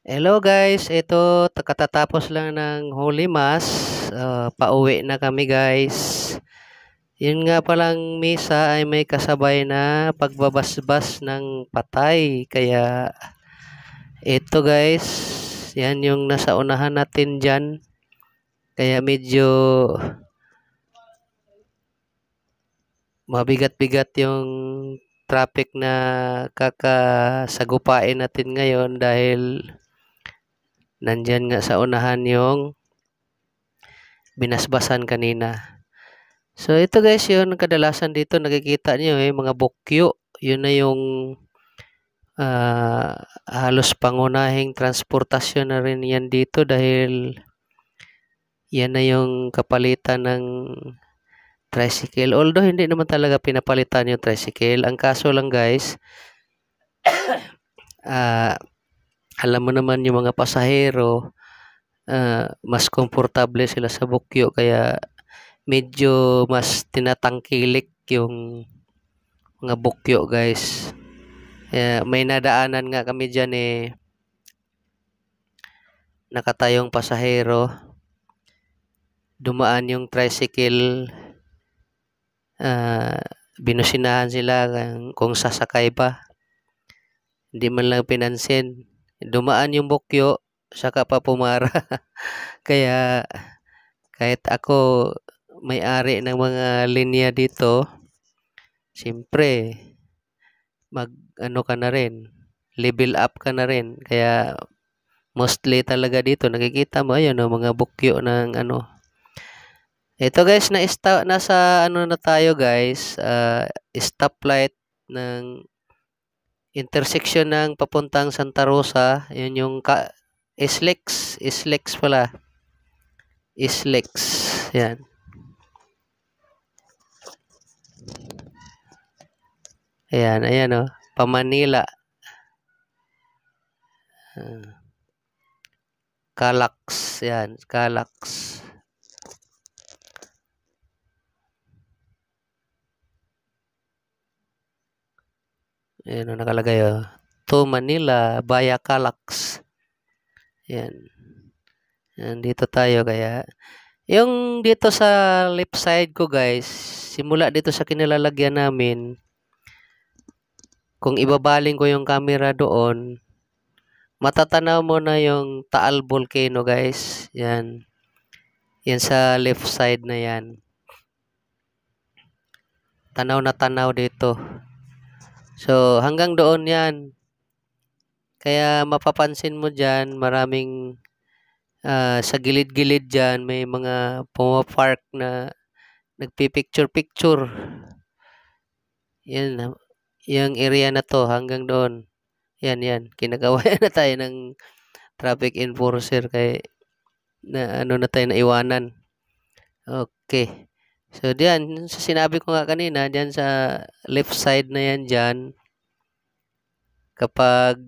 Hello guys, ito katatapos lang ng Holy Mass. Pauwi na kami guys. Yun nga palang misa ay may kasabay na pagbabasbas ng patay. Kaya ito guys, yan yung nasa unahan natin dyan. Kaya medyo mabigat-bigat yung traffic na kakasagupain natin ngayon dahil nandyan nga sa unahan yung binasbasan kanina. So ito guys, yun kadalasan dito nakikita niyo mga bukyo. Yun na yung halos pangunahing transportasyon na rin yan dito dahil yan na yung kapalitan ng tricycle. Although hindi naman talaga pinapalitan yung tricycle. Ang kaso lang guys, ah, alam mo naman yung mga pasahero, mas komportable sila sa bukyo kaya medyo mas tinatangkilik yung mga bukyo guys. May nadaanan nga kami dyan nakatayong pasahero. Dumaan yung tricycle, binusinahan sila kung sasakay ba. Hindi man lang pinansin. Dumaan yung bukyo, saka pa pumara. Kaya kahit ako may-ari ng mga linya dito, siyempre mag ano ka na rin, level up ka na rin. Kaya mostly talaga dito nakikita mo ayun mga bukyo ng ano. Ito guys, nasa ano na tayo guys, stoplight ng intersection ng papuntang Santa Rosa. Yun yung Islex pala. Islex. Yan. Ayan oh. Pamanila. Calax. Yan, Calax. Ayan nakalagay to Manila via Calax. Yan. Yan, dito tayo kaya. Yung dito sa left side ko guys, simula dito sa kinilalagyan namin, kung ibabaling ko yung camera doon, matatanaw mo na yung Taal Volcano guys. Yan. Yan sa left side na yan. Tanaw na tanaw dito. So hanggang doon yan. Kaya mapapansin mo dyan, maraming sa gilid-gilid dyan, may mga pumapark na nagpipicture-picture. Yan. Yung area na to hanggang doon. Yan. Kinagawayan na tayo ng traffic enforcer kay na ano na tayo na iwanan. Okay. So diyan, sa sinabi ko nga kanina, diyan sa left side na yan diyan, kapag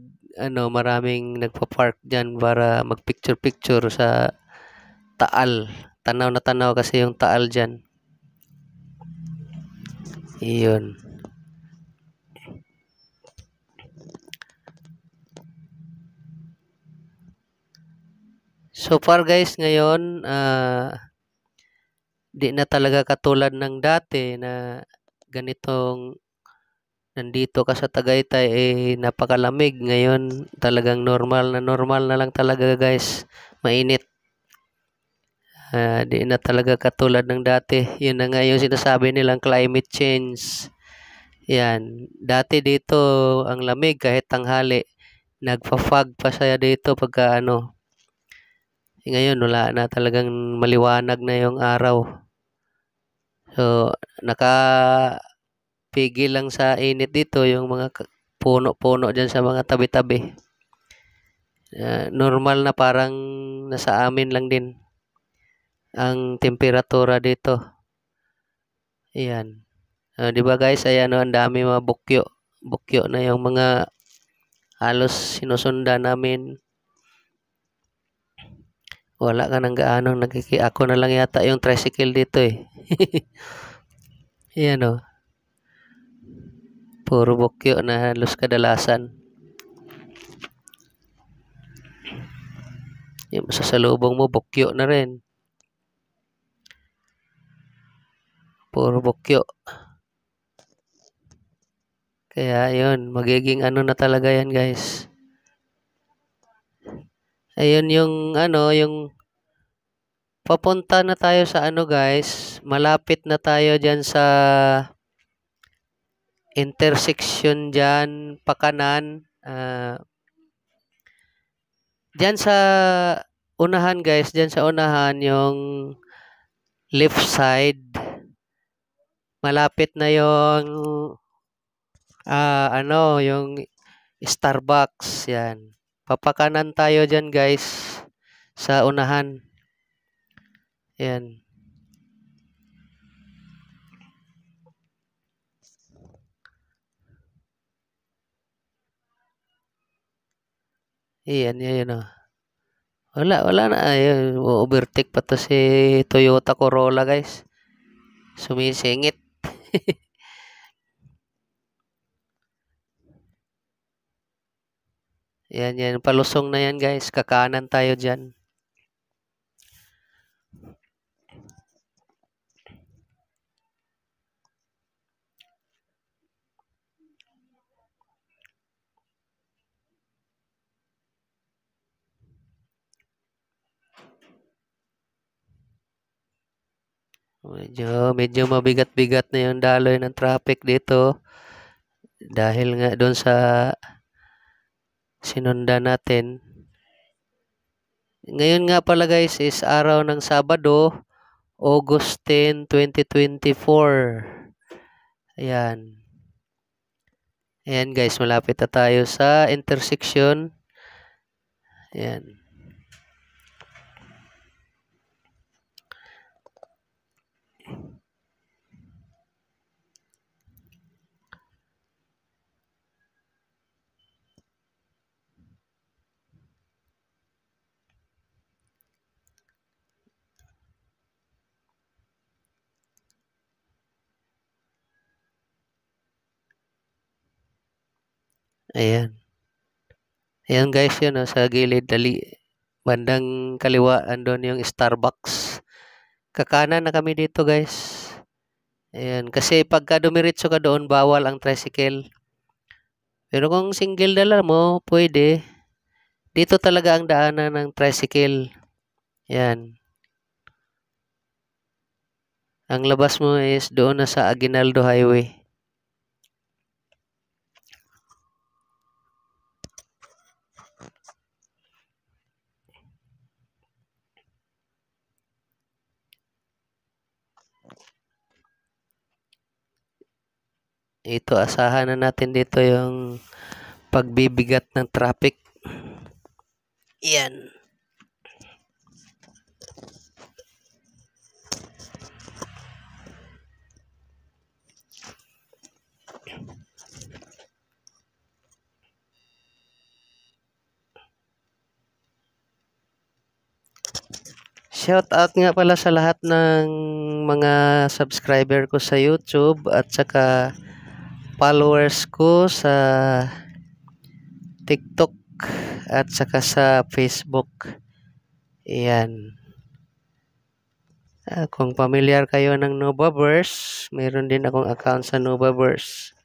maraming nagpa-park diyan para mag-picture-picture sa Taal. Tanaw na tanaw kasi yung Taal diyan. Iyon. So far guys, ngayon di na talaga katulad ng dati na ganitong nandito ka sa Tagaytay napakalamig. Ngayon talagang normal na lang talaga guys. Mainit. Di na talaga katulad ng dati. Yun na nga yung sinasabi nilang climate change. Yan. Dati dito ang lamig kahit tanghali. Nagpa-fog pa siya dito pagka ngayon wala na, talagang maliwanag na yung araw. So nakapigil lang sa init dito yung mga puno-puno dyan sa mga tabi-tabi. Normal na parang nasa amin lang din ang temperatura dito. Ayan. Di ba guys, ayan ang dami mga bukyo. Bukyo na yung mga halos sinusundan namin. Wala ka nang gaano ako na lang yata yung tricycle dito Ayan puro bukyo na halos kadalasan. Yung masasalubong mo, bukyo na rin. Puro bukyo. Kaya yun, magiging ano na talaga yan guys. Ayun yung ano, yung papunta na tayo sa ano guys. Malapit na tayo dyan sa intersection dyan, pakanan. Dyan sa unahan guys, dyan sa unahan yung left side. Malapit na yung ano, yung Starbucks. Yan. Papakanan tayo dyan guys sa unahan. Yan. Yan, yan, oh. Wala na. Ayun, overtake pa to si Toyota Corolla, guys. Sumisingit. Yan. Palusong na yan, guys. Kakanan tayo dyan. Medyo mabigat-bigat na yung daloy ng traffic dito. Dahil nga doon sa sinundan natin. Ngayon nga pala guys is araw ng Sabado, August 10, 2024. Ayan. Ayan guys, malapit na tayo sa intersection. Ayan. Ayan. Ayan guys, yun sa gilid, bandang kaliwa, andun yung Starbucks. Kakanan na kami dito guys. Ayan, kasi pagka dumiretso ka doon, bawal ang tricycle. Pero kung single dala mo, pwede. Dito talaga ang daanan ng tricycle. Ayan. Ang labas mo is doon na sa Aguinaldo Highway. Ito, asahan na natin dito yung pagbibigat ng traffic. Yan. Shout out nga pala sa lahat ng mga subscriber ko sa YouTube at saka followers ko sa TikTok at saka sa Facebook. Ayan. Kung familiar kayo ng Novaverse, mayroon din akong account sa Novaverse.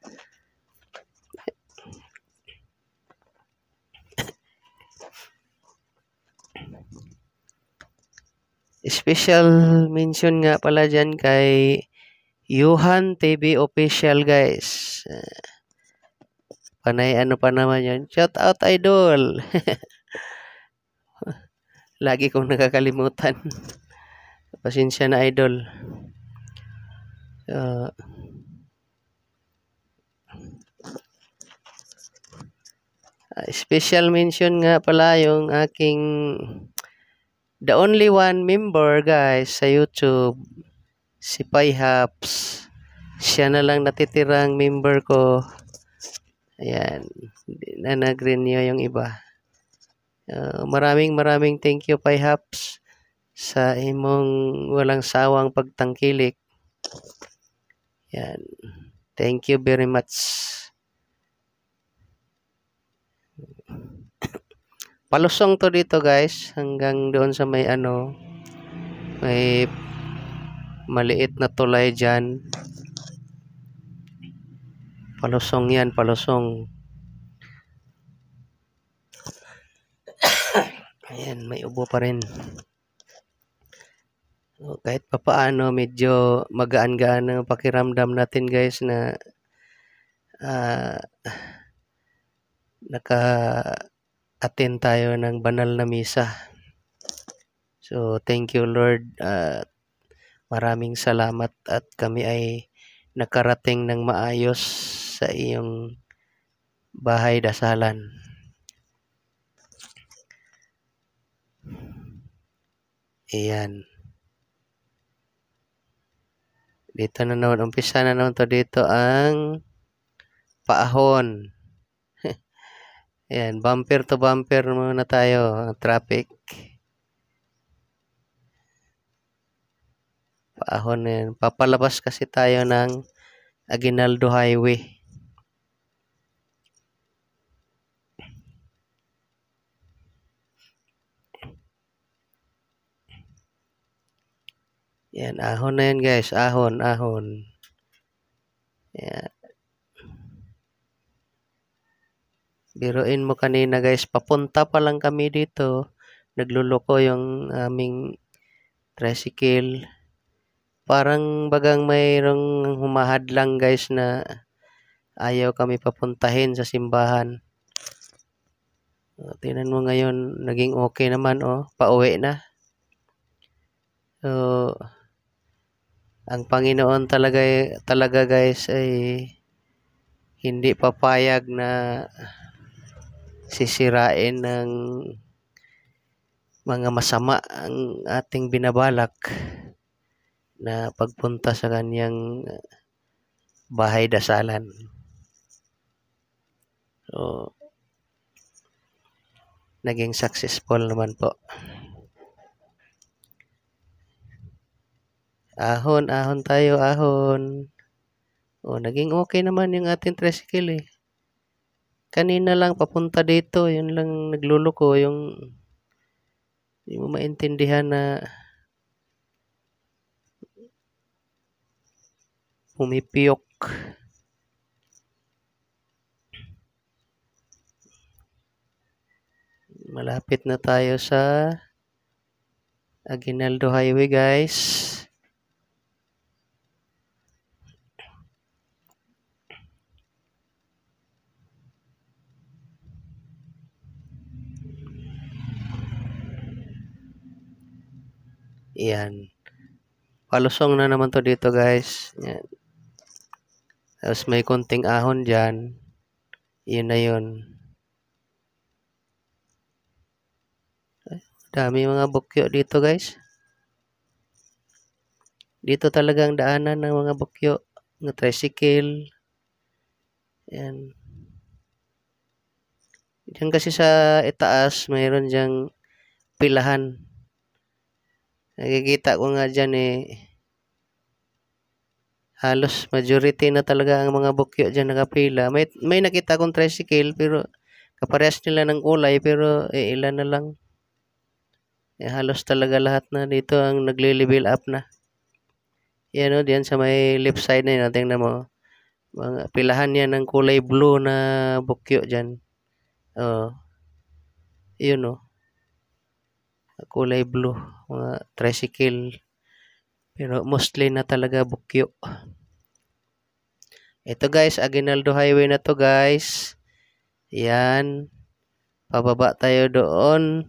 Special mention nga pala dyan kay Yuhan TV Official guys. Panay ano pa naman yun. Shout out idol. Lagi kong nakakalimutan. Pasensya na idol. Special mention nga pala yung aking the only one member guys sa YouTube, si Payhaps. Siya na lang natitirang member ko. Ayan, na nag-renew yung iba. Maraming thank you Payhaps sa imong walang sawang pagtangkilik. Yan. Thank you very much. palusong to dito guys hanggang doon sa may may maliit na tulay dyan. Palusong yan, palusong. Ayan, may ubo pa rin. So, kahit papaano medyo magaan-gaan ang pakiramdam natin guys na naka-attend tayo ng banal na misa. So thank you Lord, maraming salamat at kami ay nakarating ng maayos sa iyong bahay dasalan. Ayan. Dito na naman, umpisa na naman to dito ang paahon. Ayan, bumper to bumper muna tayo, ang traffic. Paahon na yan. Papalabas kasi tayo ng Aguinaldo Highway. Yan, ahon na yan guys, ahon. Yan. Biruin mo kanina guys, papunta pa lang kami dito, nagluloko yung aming tricycle. Parang bagang mayroong humahadlang guys na ayaw kami papuntahin sa simbahan. Tingnan mo ngayon, naging okay naman pauwi na. So, ang Panginoon talaga guys ay hindi papayag na sisirain ng mga masama ang ating binabalak na pagpunta sa kanyang bahay dasalan. So, naging successful naman po. Ahon tayo, ahon. Naging okay naman yung ating tricycle eh. Kanina lang papunta dito, yun lang nagluloko, yung hindi mo maintindihan na pumipiyok. Malapit na tayo sa Aguinaldo Highway guys. Yan. Palusong na naman to dito guys. Yan. Tapos may konting ahon dyan. Yun na yun. Dami mga bukyo dito guys. Dito talagang daanan ng mga bukyo. Ng tricycle. Yan. Diyan kasi sa itaas, mayroon diyang pilahan. Nakikita ko nga dyan halos majority na talaga ang mga bukyo dyan nakapila. May nakita kong tricycle pero kaparehas nila ng kulay pero ilan na lang. Halos talaga lahat na dito ang nagli-level up na. Yan diyan sa may left side na yun. Tingnan mo. Mga pilahan yan ng kulay blue na bukyo dyan. Yun kulay blue. Mga tricycle. Pero mostly na talaga bukyo. Ito guys, Aguinaldo Highway na to guys. Yan. Pababa tayo doon.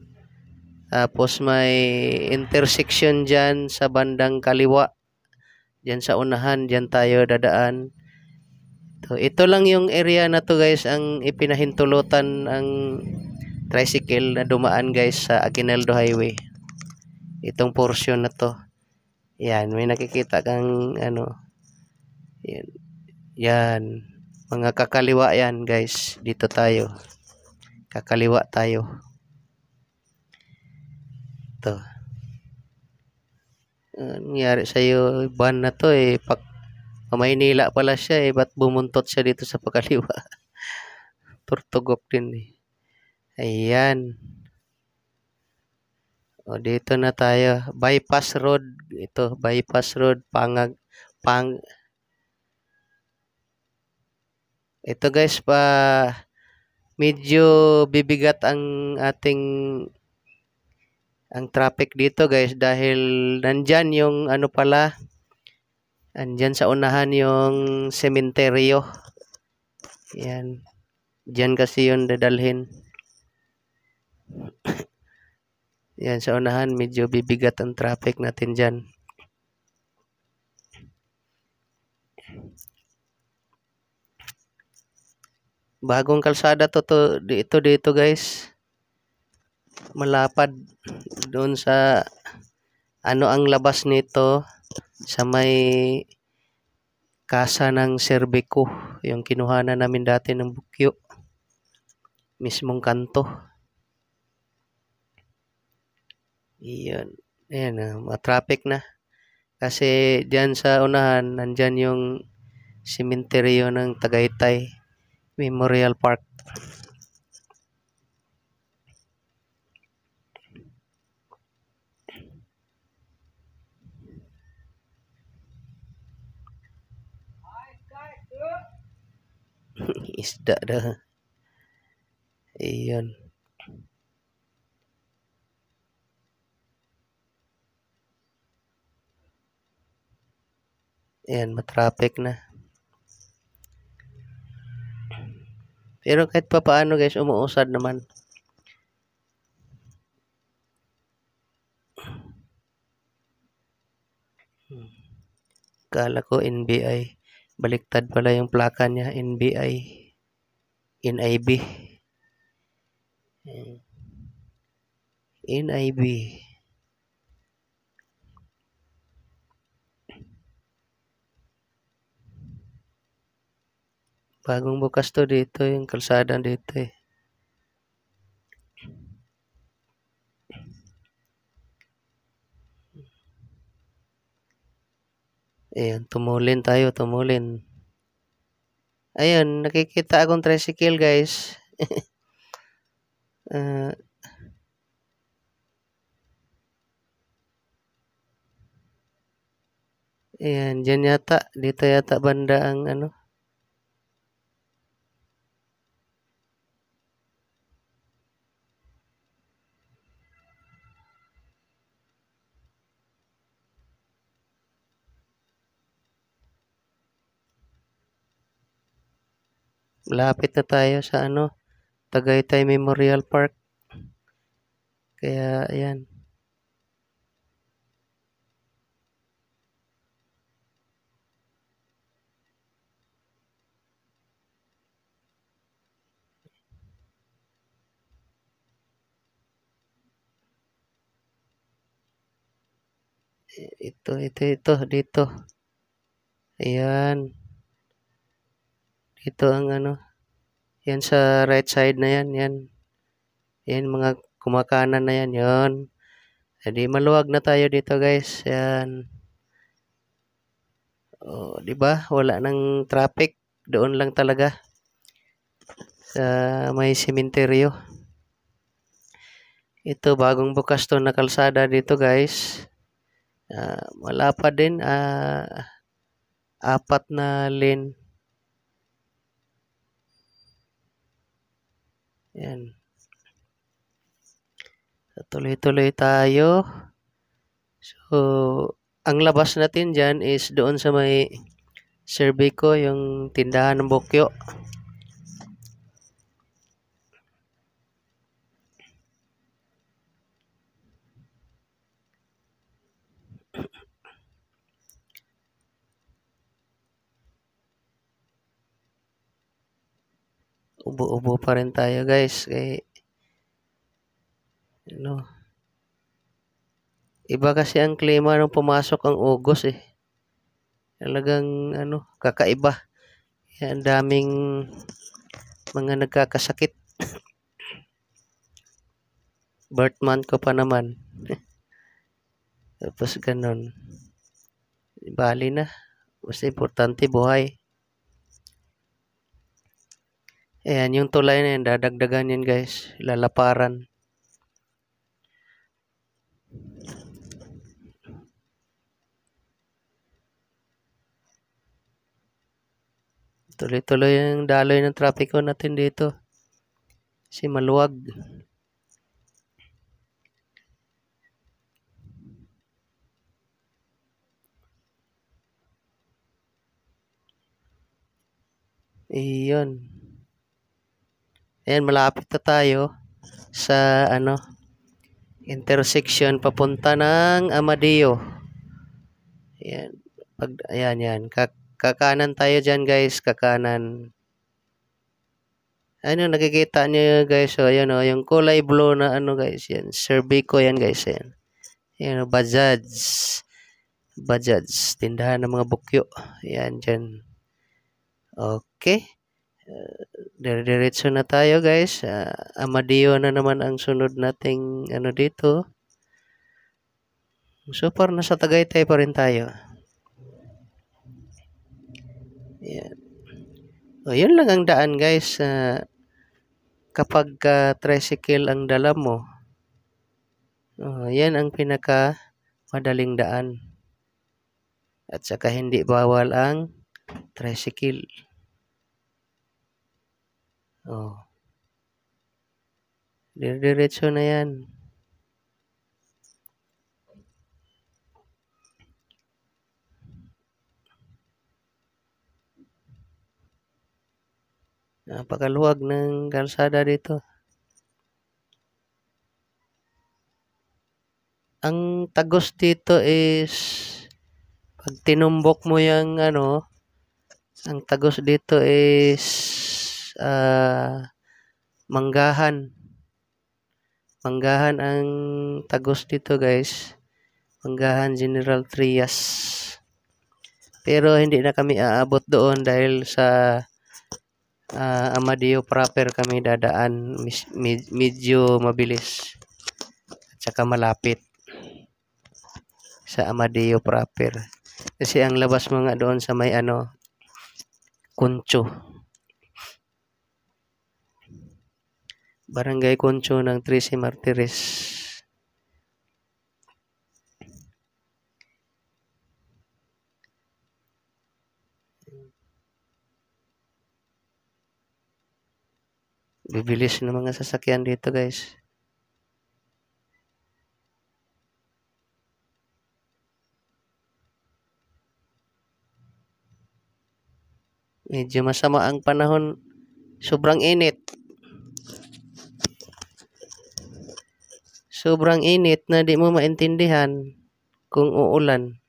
Tapos may intersection dyan sa bandang kaliwa. Dyan sa unahan, dyan tayo dadaan. Ito lang yung area na to guys, ang ipinahintulutan ang tricycle na dumaan guys sa Aguinaldo Highway. Itong portion na to. Yan, may nakikita kang yan. Yan. Mga kakaliwa yan guys. Dito tayo. Kakaliwa tayo. Ito. Nangyari sa'yo, van na to Maynila pala siya ba't bumuntot siya dito sa pakaliwa? Turtugok din Ayan. O, dito na tayo. Bypass Road. Ito, Bypass Road. Ito guys, medyo bibigat ang traffic dito guys dahil nandyan yung ano pala, andyan sa unahan yung sementeryo. Yan. Diyan kasi yung dadalhin. Yan, sa unahan medyo bibigat ang traffic natin dyan. Bagong kalsada dito guys. Malapad doon sa ano ang labas nito sa may kasa ng Serbico, yung kinuhanan namin dati ng bukyo. Mismong kanto. Iyon. Ayan, traffic na. Kasi diyan sa unahan, nandyan yung sementeryo ng Tagaytay Memorial Park. Isda dah. Iyon. Ayan, matraffic na. Pero kahit pa paano guys, umuusad naman. Kala ko NBI. Baliktad pala yung plaka niya, NBI. NIB. NIB. Bagong bukas to dito, yung kalsada dito eh. Ayan, tumulin. Ayun, nakikita akong tricycle guys. Ayan, dyan yata. Dito yata banda ang ano. Malapit na tayo sa ano, Tagaytay Memorial Park. Kaya, ayan. Ito, dito. Ayan. Ito ang ano. Yan sa right side na yan. Yan mga kumakanan na yan. Yan. Edi maluwag na tayo dito guys. Yan. Oh, 'di ba? Wala nang traffic. Doon lang talaga sa may sementeryo. Ito bagong bukas to na kalsada dito guys. Malapad din. 4 na lane. Yan. Tuloy-tuloy tayo. So, ang labas natin dyan is doon sa may Serbico, yung tindahan ng bukyo. Ubo-ubo pa rin tayo guys. Ano, iba kasi ang klima nung pumasok ang August eh. Talagang ano, kakaiba. Ang daming mga nagkakasakit. Birth month ko pa naman. Tapos ganun. Bali na. Basta importante buhay. Ayan, yung tulay na yan, dadagdagan yan guys. Lalaparan. Tuloy-tuloy yung daloy ng trapiko natin dito. Kasi maluwag. Iyon. Ayan, malapit na tayo sa intersection papunta ng Amadeo. Ayan. Ayan, yan. Kakanan tayo dyan, guys. Kakanan. Ano, nakikita niyo guys, ayan yung kulay blue na guys, yan. Cervico yan, guys, yan. Ayan, Bajaj. Bajaj. Tindahan ng mga bukyo. Ayan, dyan. Okay. Diretso na tayo, guys. Amadeo na naman ang sunod nating dito. So far, nasa Tagaytay pa rin tayo. Ayan. O, yun lang ang daan, guys. Kapag tricycle ang dala mo, yan ang pinaka madaling daan. At saka hindi bawal ang tricycle. Diretso na yan. Napakaluwag ng kalsada dito. Ang tagos dito is pag tinumbok mo yung ang tagos dito is Manggahan. Manggahan ang tagos dito, guys. Manggahan General Trias. Pero hindi na kami aabot doon dahil sa Amadeo proper kami dadaan. Medyo mabilis. At saka malapit sa Amadeo proper. Kasi ang labas mo nga doon sa may Concho. Barangay Concho ng Trece Martires. Bibilis ng mga sasakyan dito, guys. Medyo masama ang panahon. Sobrang init. Sobrang init na di mo maintindihan kung uulan.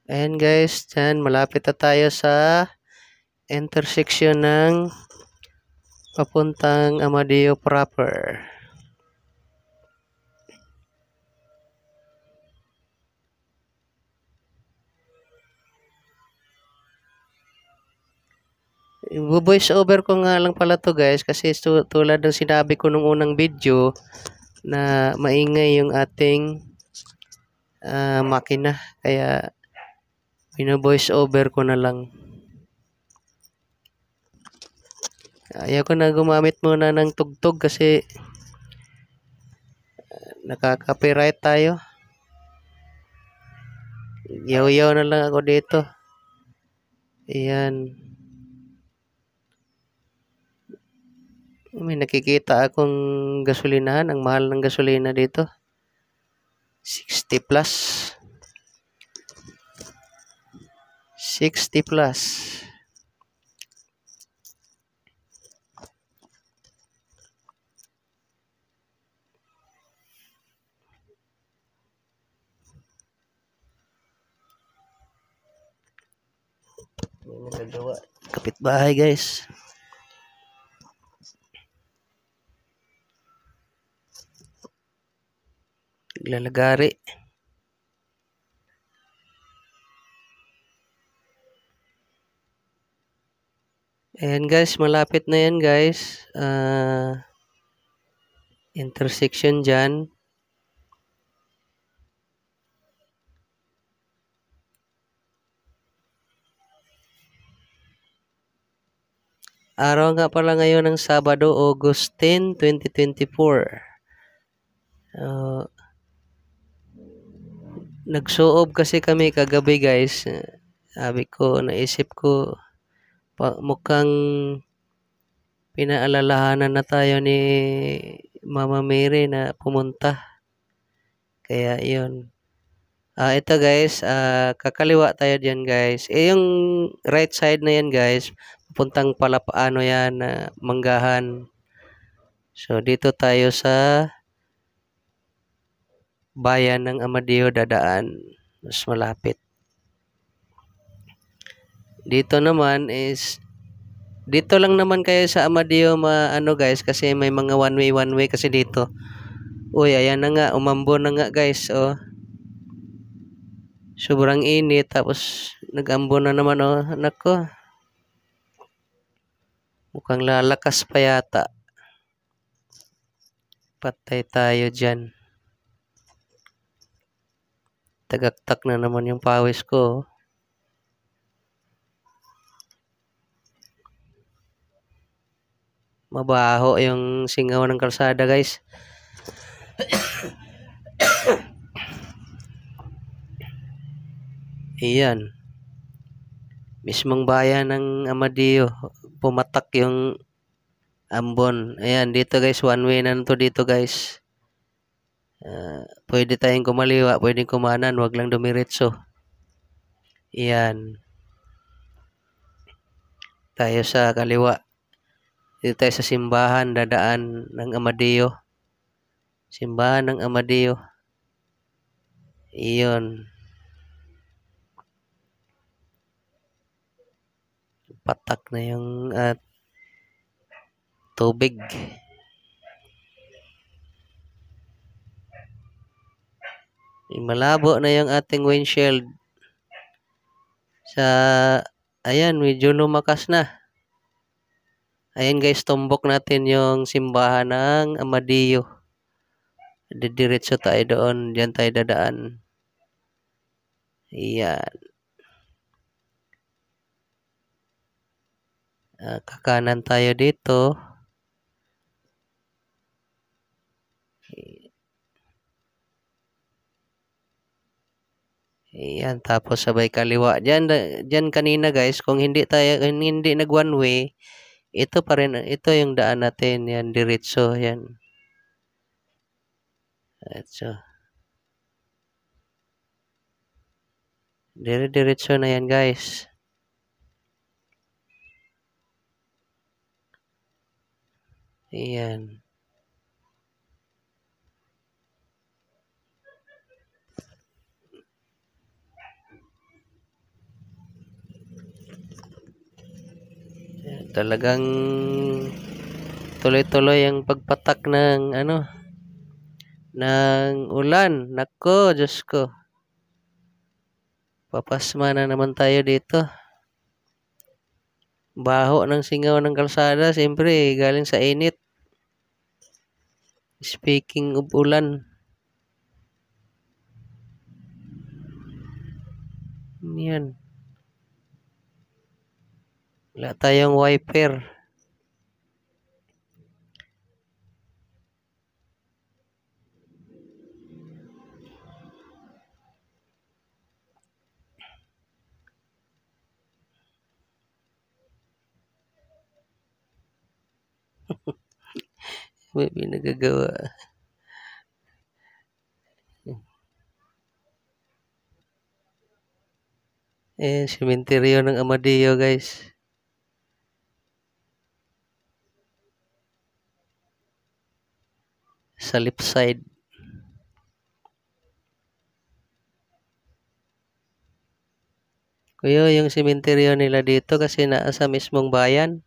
Ayan, guys, dyan malapit na tayo sa intersection ng papuntang Amadeo proper. Voice over ko nga lang pala to, guys, kasi tulad ng sinabi ko nung unang video na maingay yung ating makina, kaya voice over ko na lang. Ayaw ko na gumamit muna ng tugtog kasi nakaka-copyright tayo. Yaw-yaw na lang ako dito. Ayan. May nakikita akong gasolinahan. Ang mahal ng gasolina dito. 60 plus. 60 plus. May nagagawa. Kapitbahay, guys. Lalagari. Ayan, guys, malapit na yan, guys. Intersection dyan. Araw nga pala ngayon ng Sabado, August 10, 2024. Uh, Nagsuob kasi kami kagabi guys. Sabi ko, naisip ko, mukhang pinaalalahanan na tayo ni Mama Mary na pumunta. Kaya yun. Ito guys, kakaliwa tayo diyan guys. Yung right side na yan guys, pupuntang Palapaano yan, Manggahan. So dito tayo sa bayan ng Amadeo dadaan. Mas malapit. Dito naman is, dito lang naman kayo sa Amadeo guys, kasi may mga one way kasi dito. Uy, ayan na nga, umambo na nga guys, oh. Sobrang init, tapos nag-ambo na naman, oh. Nako, mukhang lalakas pa yata. Patay tayo dyan. Tagaktak na naman yung pawis ko, oh. Mabaho yung singaw ng kalsada guys. Iyan. Mismong bayan ng Amadeo, pumatak yung ambon. Ayan, dito guys, one way na to dito guys. Pwede tayong kumaliwa, pwedeng kumanan, wag lang dumiretso. Iyan. Tayo sa kaliwa. Dito tayo sa simbahan, dadaan ng Amadeo. Simbahan ng Amadeo. Iyon. Patak na yung tubig. Malabo na yung ating windshield. Ayan, medyo lumakas na. Ayan guys, tumbok natin yung simbahan ng Amadeo. Didiretso tayo doon. Diyan tayo dadaan. Ayan. Kakanan tayo dito. Ayan, tapos sabay kaliwa. Diyan kanina guys, kung hindi nag one way, ito pa rin, ito yung daan natin. Yan, diretso. Yan. Diretso. Diretso na yan guys. Ayan. Talagang tuloy-tuloy ang pagpatak ng ng ulan. Nako, Diyos ko. Papasma na naman tayo dito. Baho ng singaw ng kalsada, siyempre galing sa init. Speaking of ulan. Yan. Wala tayong wiper. May pinagagawa. Sementeryo ng Amadeo guys. Sa left side. Kuya, yung sementeryo nila dito kasi nasa mismong bayan.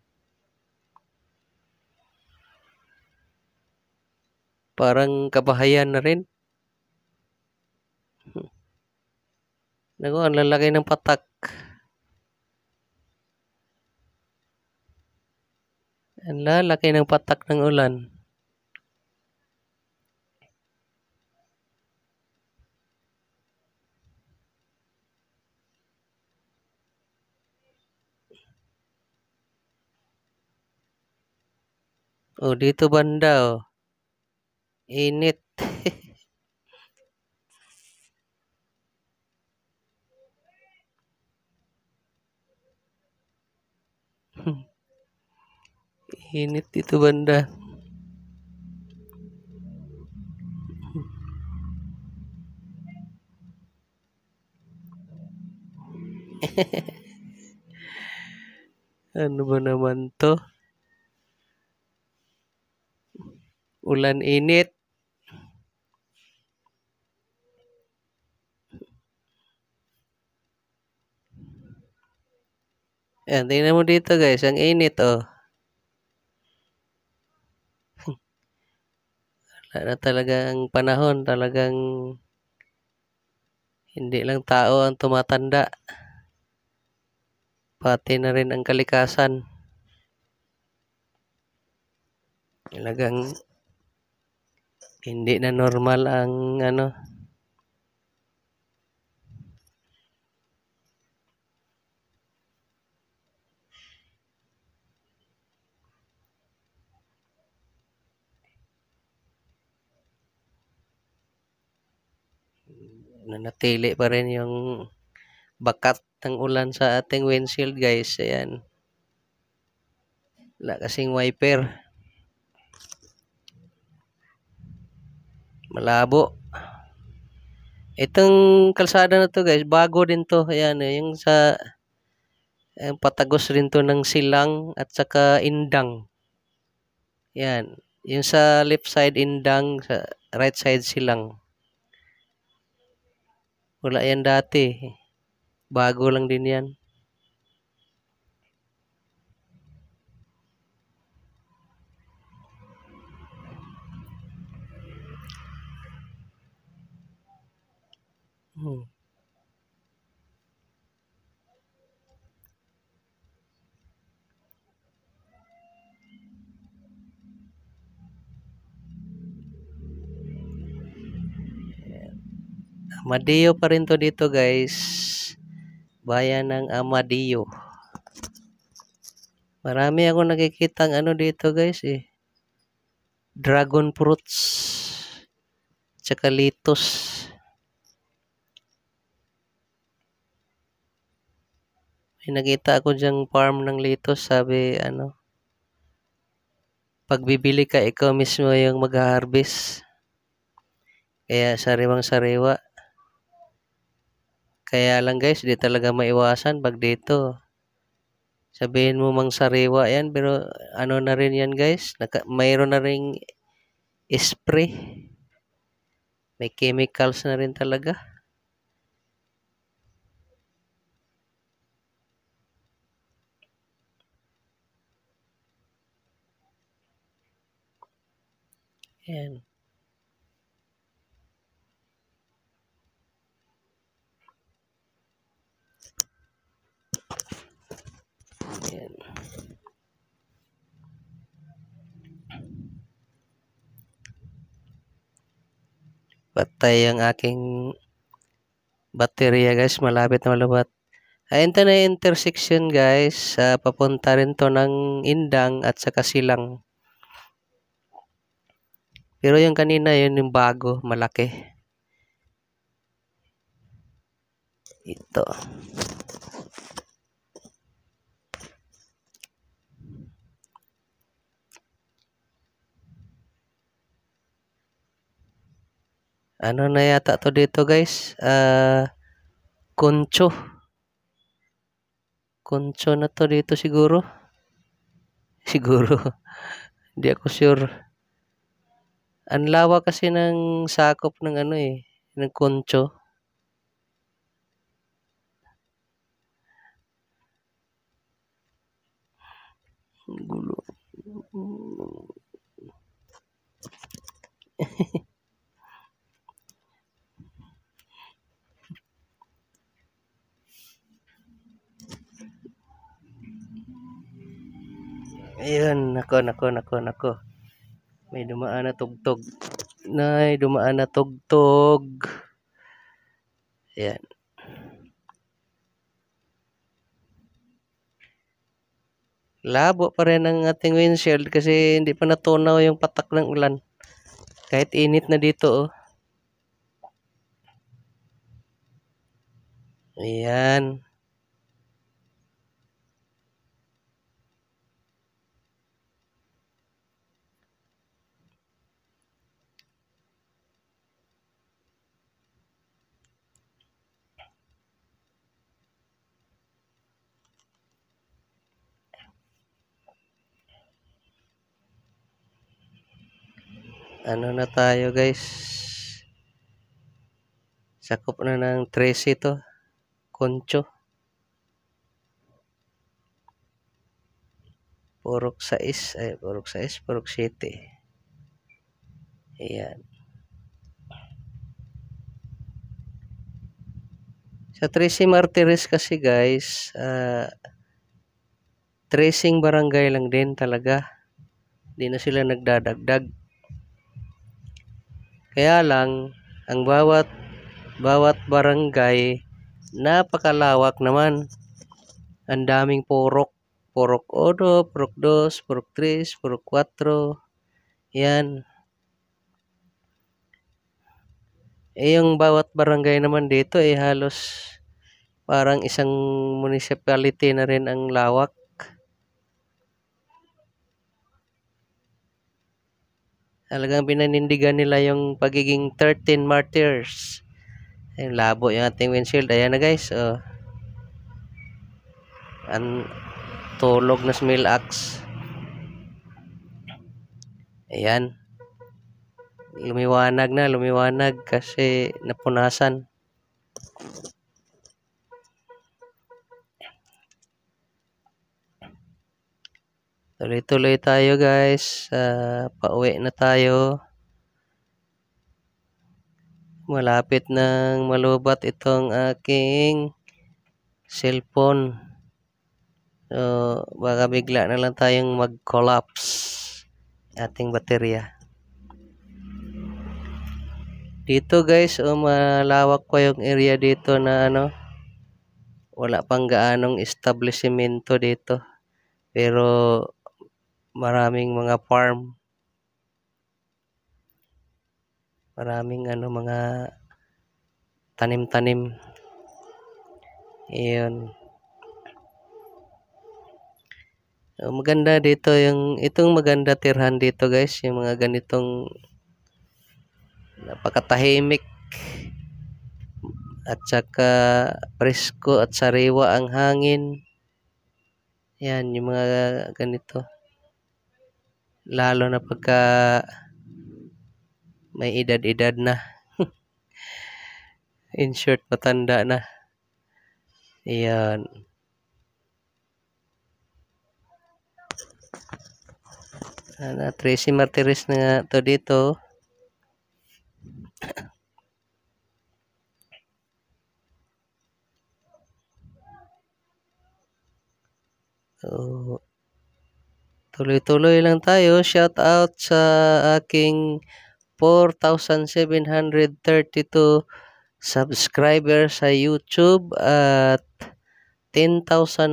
Parang kabahayan na rin. Naku, ang lalaki ng patak. Ang lalaki ng patak ng ulan. Oh, dito banda, oh. Init. Init dito banda. Ano ba naman 'to? Ulan, init. Ayan, tingnan mo dito guys, ang init, oh. Wala na talagang panahon, talagang hindi lang tao ang tumatanda, pati na rin ang kalikasan. Talagang hindi na normal ang ano, nanatili pa rin yung bakat ng ulan sa ating windshield guys. Ayan, wala kasing wiper. Malabo. Itong kalsada na to guys, bago din to. Ayan, yung sa patagos rin to ng Silang at saka Indang. Yan. Yung sa left side Indang, sa right side Silang. Wala yan dati. Bago lang din yan. Hmm. Amadeo pa rin to dito guys. Bayan ng Amadeo. Marami ako nakikitang ano dito guys eh. Dragon fruits. Tsaka litos. May nakita ako dyang farm ng litos. Sabi ano, pag bibili ka, ikaw mismo yung mag-harvest. Kaya sariwang sariwa. Kaya lang guys, di talaga maiwasan pag dito. Sabihin mo mang sariwa yan, pero ano na rin yan guys, mayroon na ring spray. May chemicals na rin talaga. Yan. Yan. Patay ang aking baterya guys, malapit na malabat. Ayun to na yung intersection guys, papunta rin to ng Indang at saka Silang. Pero yung kanina, yun yung bago, malaki. Ito. Ano na yata to dito guys? Concho. Concho na to dito siguro. Siguro. Hindi ako sure. Ang lawak kasi ng sakop ng ano eh, ng Concho. Gulo. Ayun, nako. May dumaan na tugtog. Dumaan na tugtog. Ayan. Labo pa rin ang ating windshield kasi hindi pa natunaw yung patak ng ulan. Kahit init na dito, oh. Ayan. Ano na tayo, guys? Sakop na ng 13 to. Concho. Purok 6. Ay, purok 6. Purok 7. Ayan. Sa Tracy Martires kasi, guys, tracing barangay lang din talaga. Hindi na sila nagdadagdag. Kaya lang, ang bawat barangay, napakalawak naman. Ang daming purok. Purok 1, purok 2, purok 3, purok 4. Yan. Yung bawat barangay naman dito halos parang isang municipality na rin ang lawak. Talagang pinanindigan nila yung pagiging 13 martyrs. Ay, labo yung ating windshield. Ayan na, guys. Oh. Ang tulog na smell axe. Ayan. Lumiwanag kasi napunasan. Tuloy-tuloy tayo, guys. Pauwi na tayo. Malapit nang malubat itong aking cellphone. So, baka bigla na lang tayong mag-collapse ating baterya. Dito, guys, malawak pa yung area dito na wala pang gaanong establishmento dito. Pero maraming mga farm. Maraming mga tanim-tanim. Iyon. So, maganda dito itong maganda tirhan dito, guys, yung mga ganitong napakatahimik at saka presko at sariwa ang hangin. Yan, yung mga ganito. Lalo na pagka may edad-edad na. In short, matanda na. Ayan. Tracy Martires na nga to dito. So, tuloy-tuloy lang tayo. Shout out sa aking 4,732 subscribers sa YouTube at 10,100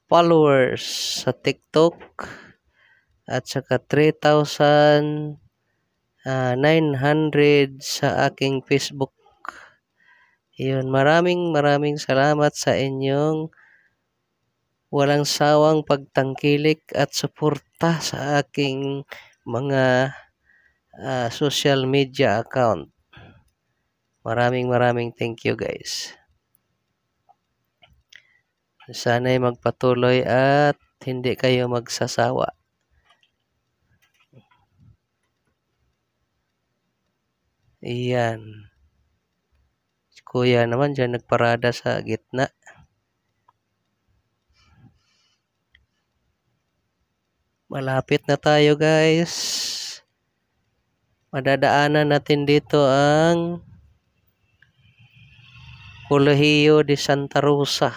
followers sa TikTok at saka 3,900 sa aking Facebook. Yun, maraming salamat sa inyong walang sawang pagtangkilik at suporta sa aking mga social media account. Maraming thank you, guys. Sana'y magpatuloy at hindi kayo magsasawa. Iyan. Si Kuya naman dyan nagparada sa gitna. Malapit na tayo, guys. Madadaanan natin dito ang Colegio de Santa Rosa.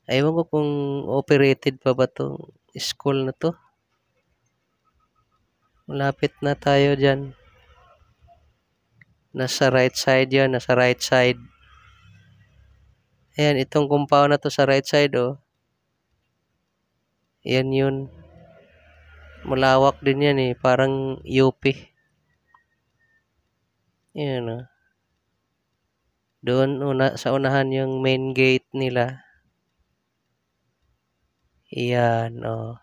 Ewan ko kung operated pa ba itong school na to. Malapit na tayo dyan. Nasa right side yan. Nasa right side. Ayan, itong compound na to sa right side, oh. Yan yun. Malawak din yan eh. Parang UP. Yan o. Doon sa unahan yung main gate nila. Yan o.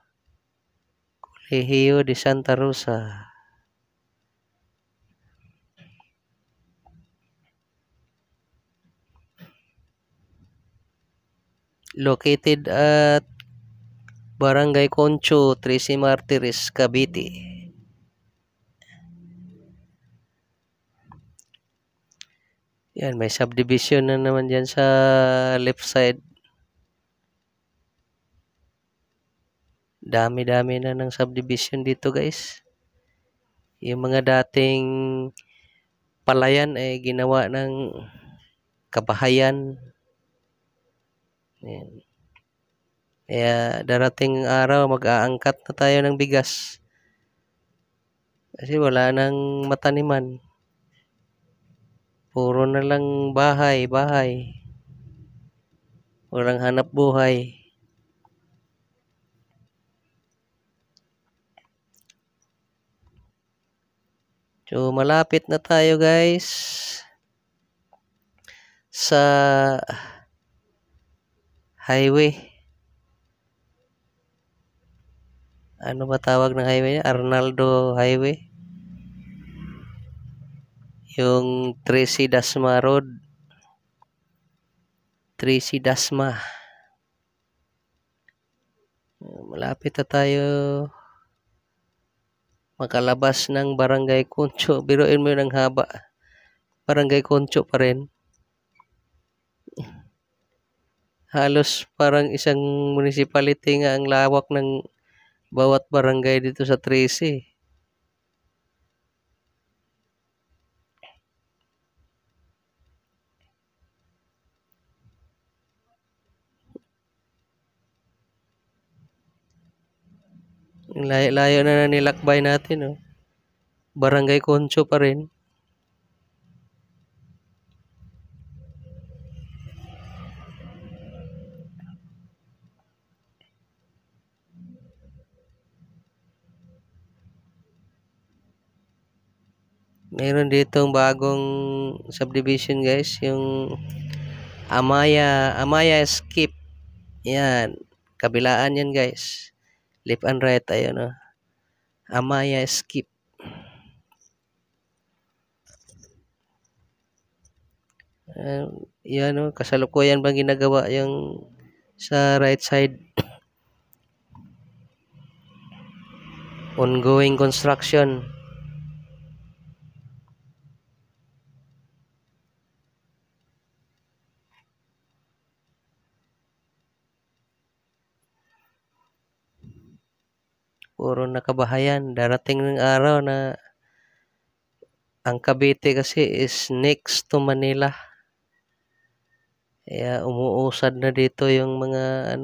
Colegio de Santa Rosa. Located at Barangay Concho, Tracy Martires, Cavite. Yan, may subdivision na naman dyan sa left side. Dami-dami na ng subdivision dito guys. Yung mga dating palayan ay ginawa ng kabahayan. Yan. Kaya darating araw mag-aangkat na tayo ng bigas. Kasi wala nang mataniman. Puro na lang bahay. Walang hanap buhay. So, malapit na tayo guys sa highway. Ano ba tawag ng highway niya? Arnaldo Highway. Yung Tracy Dasma Road. Tracy Dasma. Malapit na tayo makalabas ng Barangay Concho. Biruin mo yun ang haba. Barangay Concho pa rin. Halos parang isang municipality nga ang lawak ng bawat barangay dito sa Tracy. Layo na nilakbay natin. Oh. Barangay Concho pa rin. Meron ditong bagong subdivision guys, yung Amaya Skip. Yan, kabilaan yan guys. Left and right, ayun o. Amaya Skip. Yan o, kasalukuyan bang ginagawa yung sa right side. Ongoing construction. Puro nakabahayan. Darating ng araw na ang Cavite kasi is next to Manila. Kaya umuusad na dito yung mga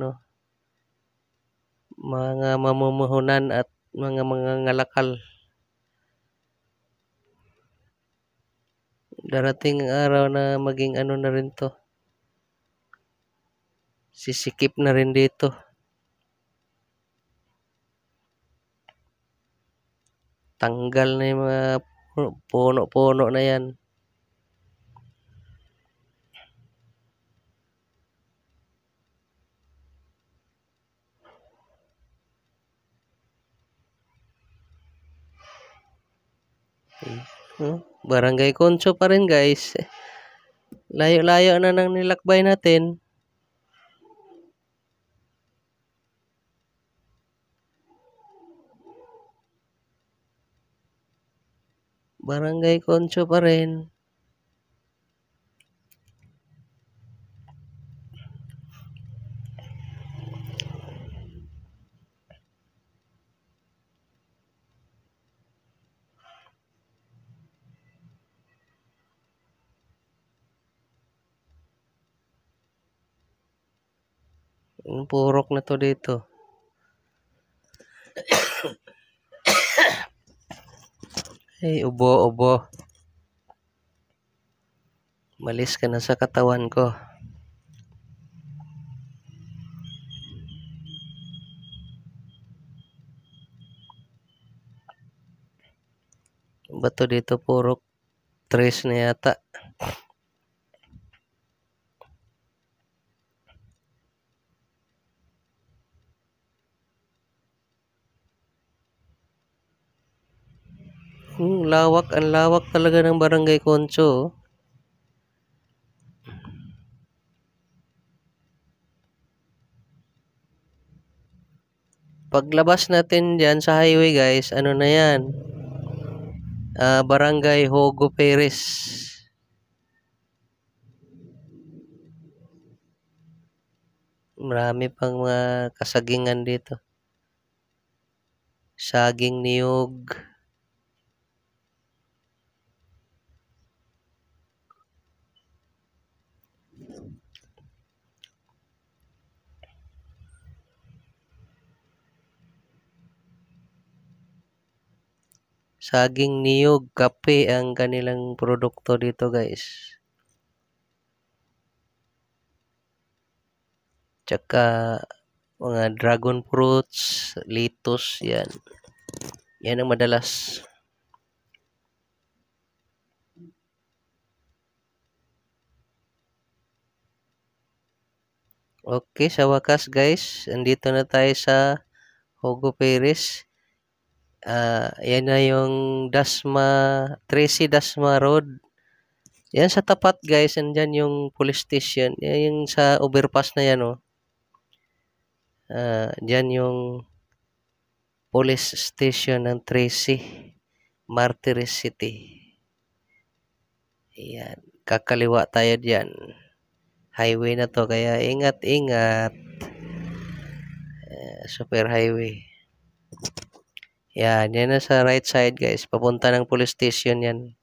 mga mamumuhunan at mga ngalakal. Darating ang araw na maging na rin to. Sisikip na rin dito. Tanggal na yung mga puno-puno na yan. Barangay Concho pa rin guys. Layo-layo na nang nilakbay natin. Barangay Concho pa rin. Purok na to dito. Ay, ubo. Malis ka na sa katawan ko. ba to dito? Puro 3 na yata. Ang lawak talaga ng Barangay Concho. Oh. Paglabas natin dyan sa highway guys, ano na yan? Barangay Hogo Perez. Marami pang mga kasagingan dito. Saging niyog. Saging niyog, kape ang kanilang produkto dito guys. Tsaka mga dragon fruits, lettuce, yan. Yan ang madalas. Okay, sa wakas guys, andito na tayo sa Hogo Perez. Yan na yung Tracy Dasma Road. Yan sa tapat guys, andyan yung police station. Yan yung sa overpass na yan oh. Dyan yung police station ng Tracy, Martires City. Yan, kakaliwa tayo dyan. Highway na to, kaya ingat-ingat. Super highway. Yan na sa right side guys. Papunta ng police station yan.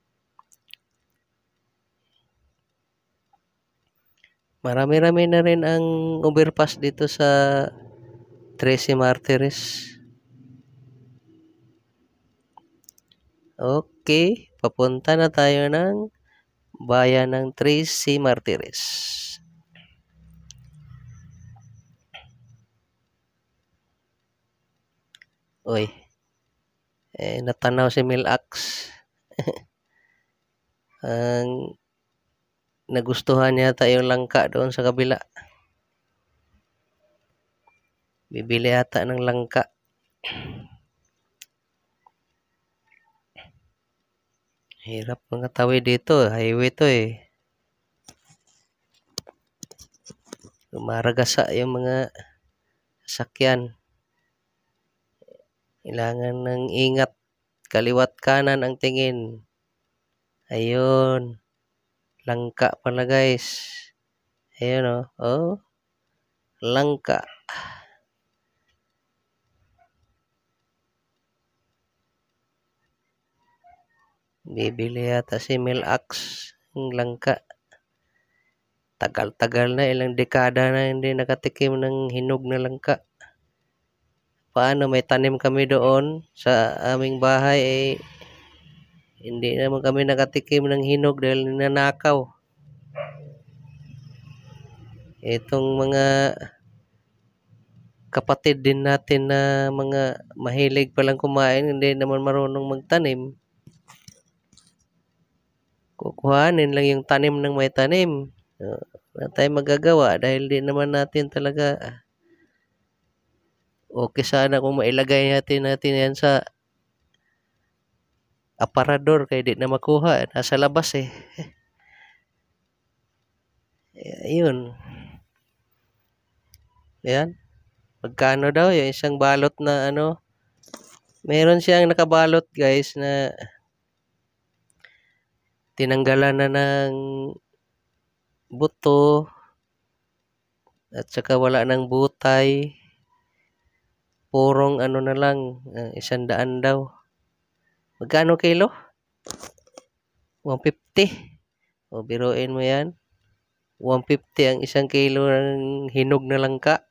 Marami-rami na rin ang overpass dito sa Tracy Martires. Okay, papunta na tayo ng bayan ng Tracy Martires. Uy, natanaw si Milax. Ang nagustuhan yata yung langka doon sa kabila. Bibili yata ng langka. Hirap mga tawid dito. Highway to eh. Lumaragasa yung mga sakyan. Kailangan ng ingat. Kaliwat kanan ang tingin. Ayun. Langka pala guys. Ayun oh. Oh. Langka. Bibili yata si Milax ng langka. Tagal-tagal na, ilang dekada na hindi nakatikim ng hinog na langka. Paano, may tanim kami doon sa aming bahay hindi naman kami nakatikim ng hinog dahil ninanakaw. Itong mga kapatid din natin na mga mahilig palang kumain, hindi naman marunong magtanim. Kukuhanin lang yung tanim ng may tanim. Wala tayong magagawa dahil di naman natin talaga okay sana kung mailagay natin yan sa aparador kaya di na makuha. Nasa labas eh. Ayun. Yan. Magkano daw yung isang balot na ano? Meron siyang nakabalot guys na tinanggalan na ng buto at saka wala ng butay. Purong ano na lang, 100 daw. Magkano kilo? 150. O biruin mo yan. 150 ang isang kilo ng hinog na langka.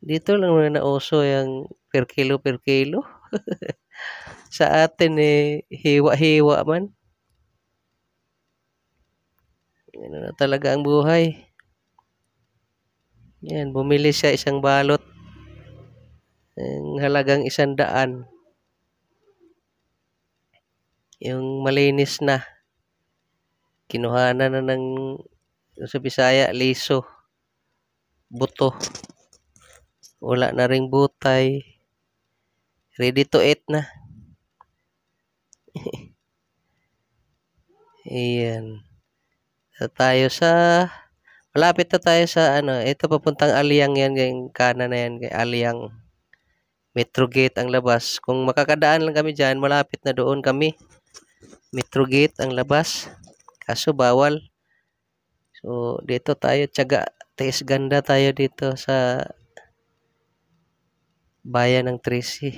Dito lang na nauso yung per kilo. Sa atin hiwa-hiwa man. Ano na talaga ang buhay. Yan, bumili siya isang balot. Ang halagang 100. Yung malinis na. Kinuhanan na ng sa Bisaya, liso. Buto. Wala na ring butay. Ready to eat na. Ayan. Tayo sa malapit na tayo sa ito papuntang Aliang yan, yung kanan na yan, kay Aliang. Metro Gate ang labas. Kung makakadaan lang kami dyan, malapit na doon kami. Metro Gate ang labas. Kaso bawal. So, dito tayo, tiyaga, tiis ganda tayo dito sa bayan ng Tracy.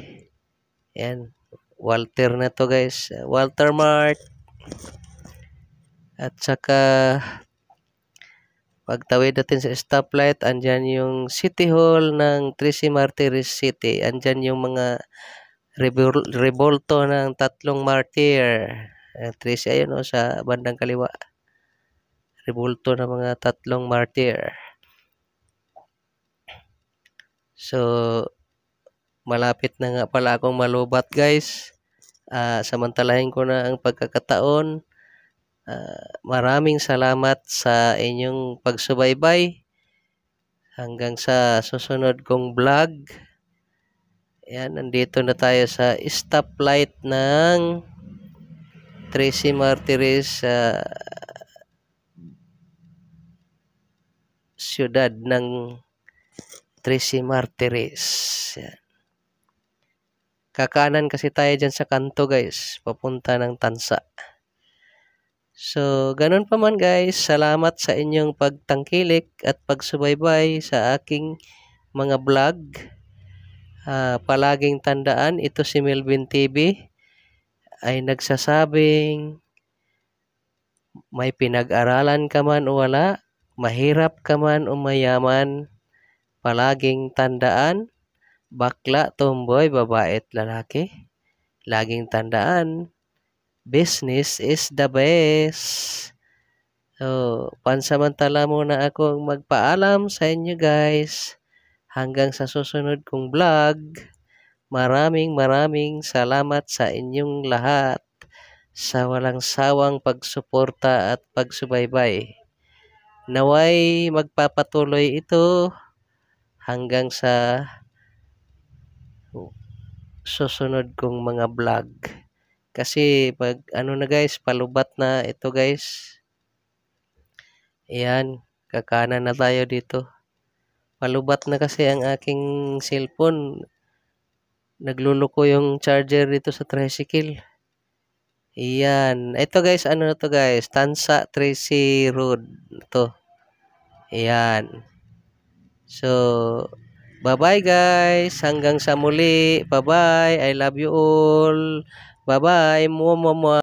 Yan. Walter na to guys. Walter Mart. At saka, pagtawid natin sa stoplight, andyan yung City Hall ng Tracy Martires City. Andyan yung mga rebolto ng tatlong martir. Tracy, ayun o, sa bandang kaliwa. Rebolto ng mga tatlong martir. So, malapit na nga pala akong malubat guys. Samantalahin ko na ang pagkakataon. Maraming salamat sa inyong pagsubaybay. Hanggang sa susunod kong vlog. Ayan, nandito na tayo sa stoplight ng Tracy Martires siyudad ng Tracy Martires. Kakanan kasi tayo dyan sa kanto guys, papunta ng Tansa. So, ganun pa man guys, salamat sa inyong pagtangkilik at pagsubaybay sa aking mga vlog. Palaging tandaan, ito si Melvin TV ay nagsasabing may pinag-aralan ka man o wala, mahirap ka man o mayaman, palaging tandaan, bakla, tomboy, babae at lalaki. Laging tandaan, business is the best. So, pansamantala muna akong magpaalam sa inyo guys. Hanggang sa susunod kong vlog. Maraming salamat sa inyong lahat sa walang sawang pagsuporta at pagsubaybay. Naway magpapatuloy ito hanggang sa susunod kong mga vlog. Kasi pag na guys, palubat na ito guys. Ayan, kakanan na tayo dito. Palubat na kasi ang aking cellphone. Nagluluko yung charger dito sa tricycle. Ayan. Ito guys, na to guys? Tansa Tracy Road. Ito. Ayan. So, bye-bye guys. Hanggang sa muli. Bye-bye. I love you all. Bye-bye. Mua.